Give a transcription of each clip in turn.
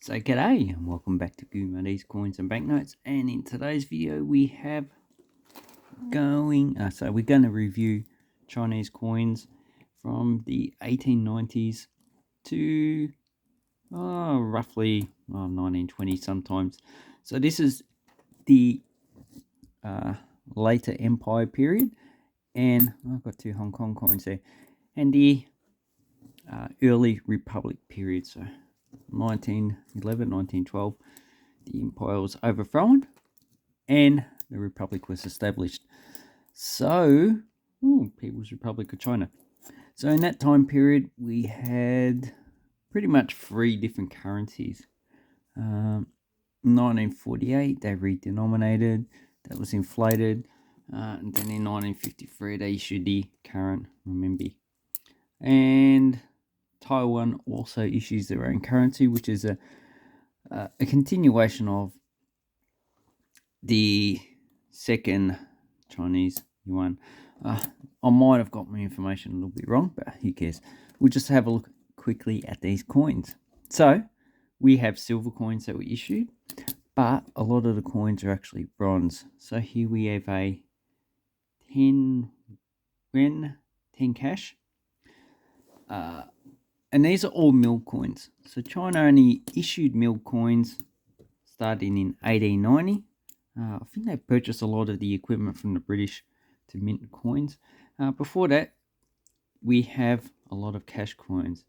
So g'day and welcome back to Goomoney's Coins and Banknotes, and in today's video we have we're going to review Chinese coins from the 1890s to roughly 1920 sometimes. So this is the later Empire period, and I've got two Hong Kong coins there, and the early Republic period, so 1911, 1912, the empire was overthrown and the republic was established. So, People's Republic of China. So in that time period, we had pretty much three different currencies. 1948, they redenominated, that was inflated, and then in 1953, they issued the current renminbi. And Taiwan also issues their own currency, which is a continuation of the second Chinese yuan. I might have got my information a little bit wrong, but who cares? We'll just have a look quickly at these coins. So we have silver coins that were issued, but a lot of the coins are actually bronze. So here we have a 10 yuan, 10 cash. And these are all mill coins. So China only issued mill coins starting in 1890. I think they purchased a lot of the equipment from the British to mint coins. Before that, we have a lot of cash coins.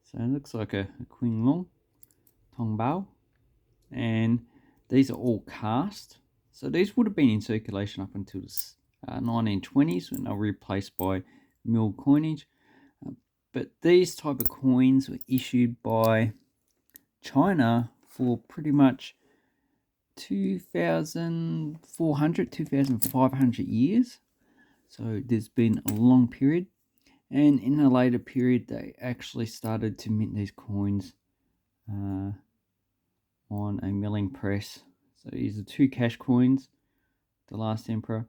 So it looks like a Qing Long, Tong Bao, and these are all cast. So these would have been in circulation up until the 1920s when they were replaced by mill coinage. But these type of coins were issued by China for pretty much 2,400, 2,500 years. So there's been a long period. And in a later period, they actually started to mint these coins on a milling press. So these are two cash coins. The last emperor,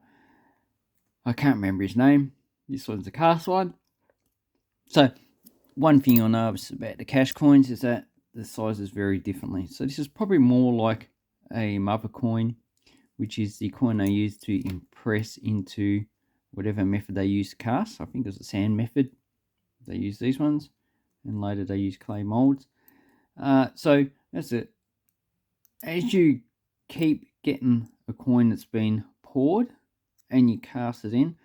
I can't remember his name. This one's a cast one. So one thing you'll notice about the cash coins is that the sizes vary differently. So this is probably more like a mother coin, which is the coin they use to impress into whatever method they use to cast. I think it was the sand method. They use these ones, and later they use clay molds. So that's it. As you keep getting a coin that's been poured and you cast it in,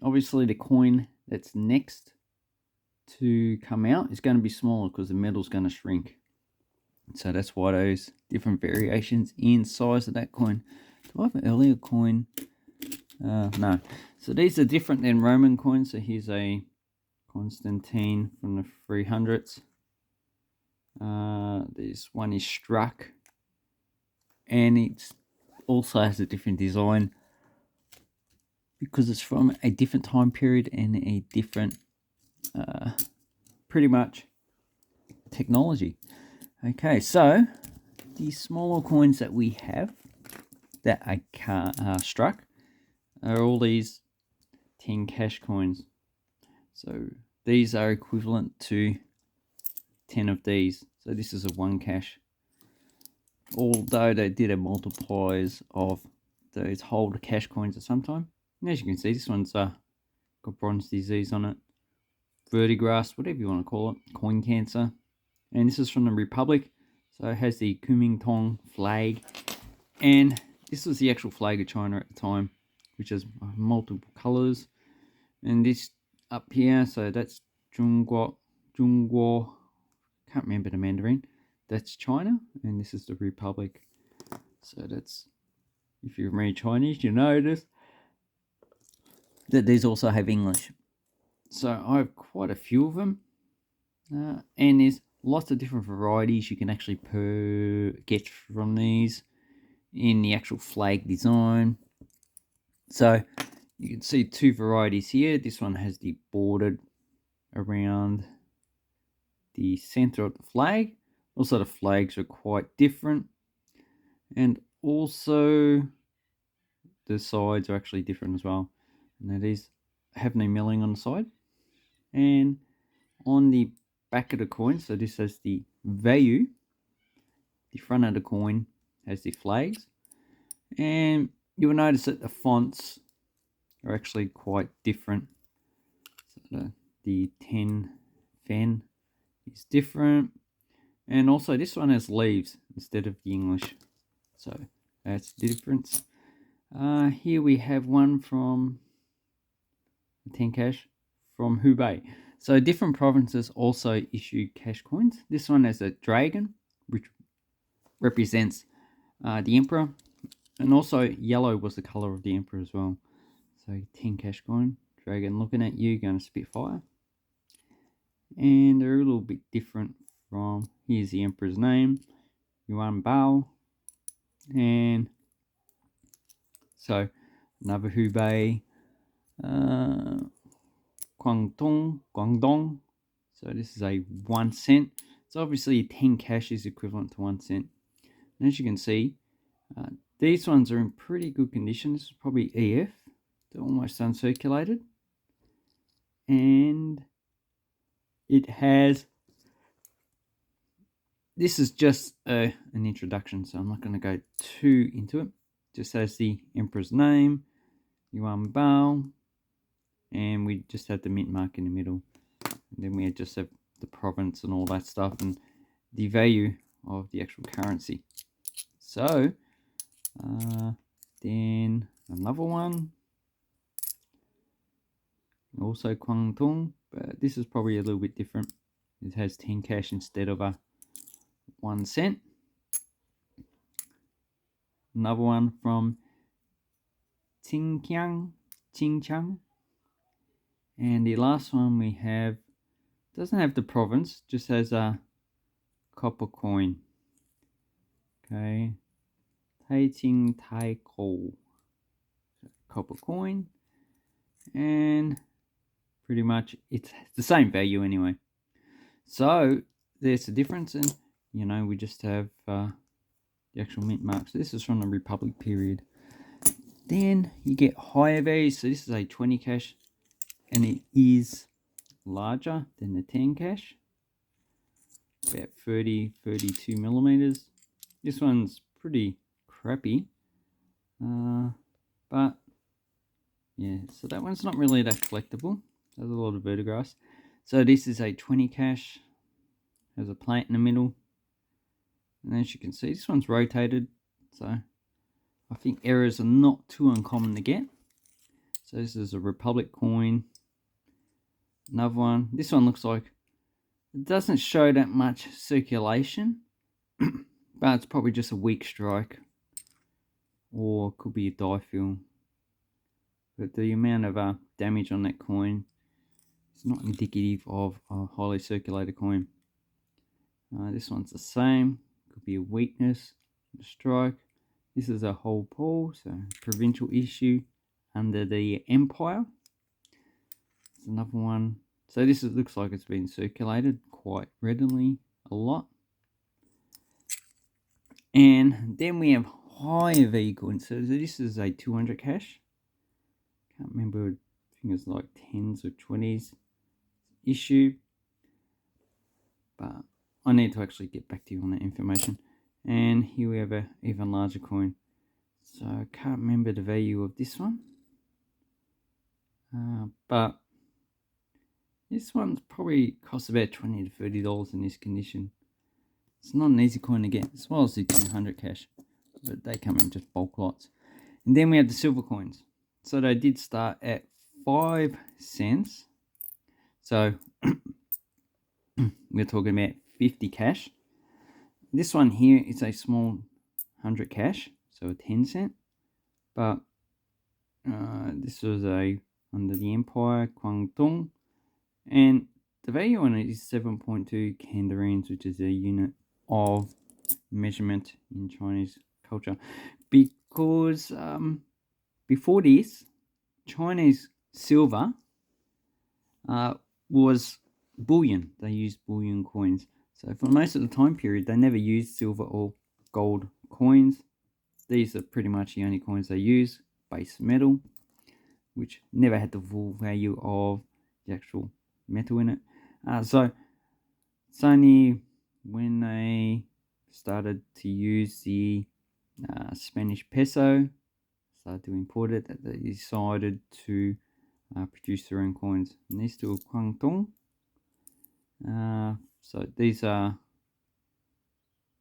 obviously the coin that's next to come out is going to be smaller because the metal's going to shrink. So that's why those different variations in size of that coin. Do I have an earlier coin? No. So these are different than Roman coins. So here's a Constantine from the 300s. This one is struck, and it also has a different design because it's from a different time period and a different pretty much technology. Okay, so the smaller coins that we have that are struck are all these 10 cash coins. So these are equivalent to 10 of these. So this is a 1 cash. Although they did have multipliers of those whole cash coins at some time. And as you can see, this one's got bronze disease on it, verdigris, whatever you want to call it, coin cancer. And this is from the Republic, so it has the Kuomintang flag, and this was the actual flag of China at the time, which has multiple colors. And this up here, so that's Zhongguo, can't remember the Mandarin, that's China, and this is the Republic. So that's, if you read Chinese, you notice that these also have English. So I have quite a few of them, and there's lots of different varieties you can actually get from these in the actual flag design. So you can see two varieties here. This one has the bordered around the center of the flag. Also, the flags are quite different, and also the sides are actually different as well. Now these have no milling on the side, and on the back of the coin, so this has the value, the front of the coin has the flags, and you will notice that the fonts are actually quite different. So the 10 Fen is different, and also this one has leaves instead of the English, so that's the difference. Here we have one from 10 cash from Hubei. So different provinces also issue cash coins. This one has a dragon, which represents the emperor, and also yellow was the color of the emperor as well. So 10 cash coin, dragon looking at you, going to spit fire. And they're a little bit different from, here's the emperor's name, Yuan Bao. And so another Hubei, Guangdong. So this is a 1 cent. So obviously 10 cash is equivalent to 1 cent. And as you can see, these ones are in pretty good condition. This is probably EF. They're almost uncirculated. And it has, this is just an introduction, so I'm not going to go too into it. Just has the emperor's name, Yuan Bao, and we just have the mint mark in the middle. And then we just have the province and all that stuff and the value of the actual currency. So then another one, also Guangdong, but this is probably a little bit different. It has 10 cash instead of a 1 cent. Another one from Xinjiang. And the last one we have doesn't have the province, just has a copper coin. Okay, Taijing Taiko, copper coin, and pretty much it's the same value anyway. So there's a difference, and we just have the actual mint marks. This is from the Republic period. Then you get higher values. So this is a 20 cash, and it is larger than the 10 cash, about 32 millimeters. This one's pretty crappy, but yeah, so that one's not really that collectible. There's a lot of vertigrass. So this is a 20 cash, has a plate in the middle, and as you can see, this one's rotated, so I think errors are not too uncommon to get. So this is a Republic coin. Another one. This one looks like it doesn't show that much circulation, but it's probably just a weak strike, or could be a die fill. But the amount of damage on that coin is not indicative of a highly circulated coin. This one's the same. Could be a weakness, a strike. This is a whole pull, so provincial issue under the empire. It's another one. So this looks like it's been circulated quite readily, a lot. And then we have higher V coins. So this is a 200 cash. Can't remember, I think it's like 10s or 20s issue. But I need to actually get back to you on that information. And here we have an even larger coin. So I can't remember the value of this one. But this one's probably costs about $20 to $30 in this condition. It's not an easy coin to get, as well as the 200 cash, but they come in just bulk lots. And then we have the silver coins. So they did start at 5 cents. So we're talking about 50 cash. This one here is a small 100 cash, so a 10 cent. But this was under the Empire, Guangdong. And the value on it is 7.2 kandareens, which is a unit of measurement in Chinese culture. Because before this, Chinese silver was bullion. They used bullion coins. So for most of the time period, they never used silver or gold coins. These are pretty much the only coins they use, base metal, which never had the full value of the actual metal in it. So it's only when they started to use the Spanish peso, started to import it, that they decided to produce their own coins. And these two are Guangdong. So these are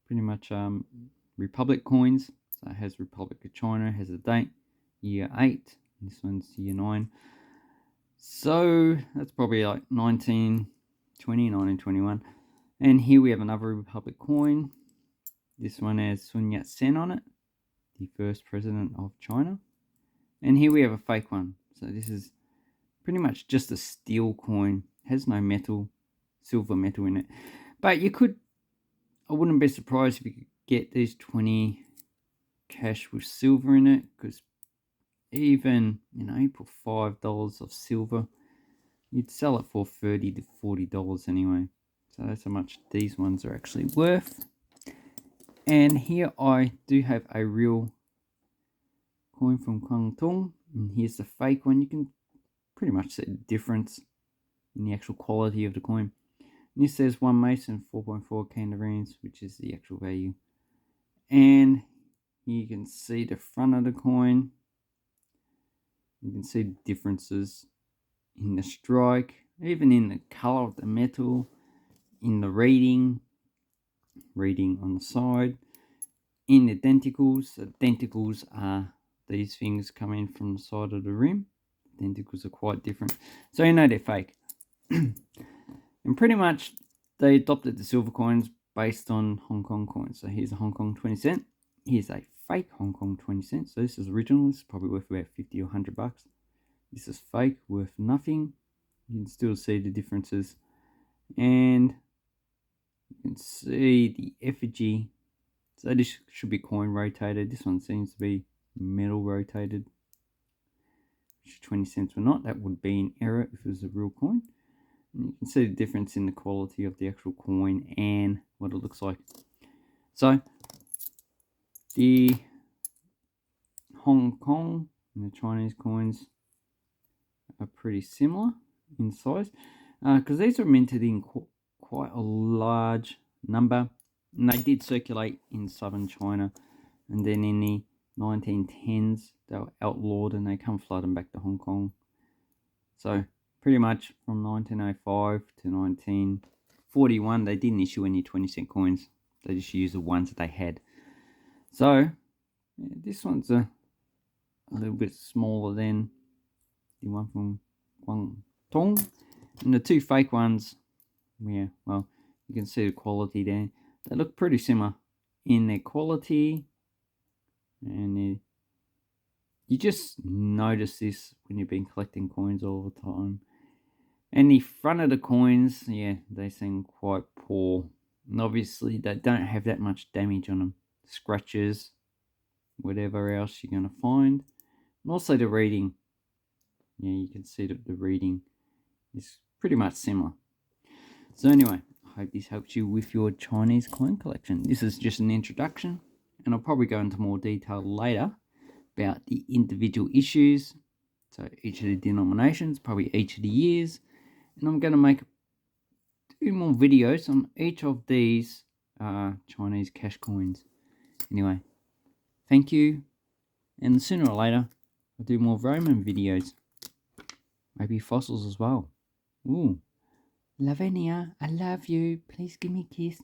pretty much Republic coins. So it has Republic of China, has a date, year 8. This one's year 9. So that's probably like 1920, 1921. And here we have another Republic coin. This one has Sun Yat-sen on it, the first president of China. And here we have a fake one. So this is pretty much just a steel coin. Has no metal, silver metal in it. But I wouldn't be surprised if you could get these 20 cash with silver in it, because even, you put $5 of silver, you'd sell it for $30 to $40 anyway. So that's how much these ones are actually worth. And here I do have a real coin from Guangdong, and here's the fake one. You can pretty much see the difference in the actual quality of the coin. And this says 1 Mason, 4.4 candarines, which is the actual value. And you can see the front of the coin. You can see the differences in the strike, even in the color of the metal, in the reading on the side, in the denticles. The denticles are these things coming from the side of the rim. Denticles are quite different, so they're fake. And pretty much they adopted the silver coins based on Hong Kong coins. So here's a Hong Kong 20 cent. Here's a fake Hong Kong 20 cents. So this is original. This is probably worth about 50 or 100 bucks. This is fake, worth nothing. You can still see the differences. And you can see the effigy. So this should be coin rotated. This one seems to be metal rotated. 20 cents or not, that would be an error if it was a real coin. And you can see the difference in the quality of the actual coin and what it looks like. So the Hong Kong and the Chinese coins are pretty similar in size, because these are minted in quite a large number, and they did circulate in southern China, and then in the 1910s they were outlawed and they come flooding back to Hong Kong. So pretty much from 1905 to 1941 they didn't issue any 20 cent coins. They just used the ones that they had. So yeah, this one's a little bit smaller than the one from Guangdong, and the two fake ones, yeah, well, you can see the quality there. They look pretty similar in their quality, and you just notice this when you've been collecting coins all the time. And the front of the coins, yeah, they seem quite poor, and obviously they don't have that much damage on them, scratches, whatever else you're going to find. And also the reading, yeah, you can see that the reading is pretty much similar. So anyway, I hope this helps you with your Chinese coin collection. This is just an introduction, and I'll probably go into more detail later about the individual issues, so each of the denominations, probably each of the years, and I'm going to make 2 more videos on each of these Chinese cash coins. Anyway, thank you, and sooner or later I'll do more Roman videos, maybe fossils as well. Ooh, Lavinia, I love you. Please give me a kiss.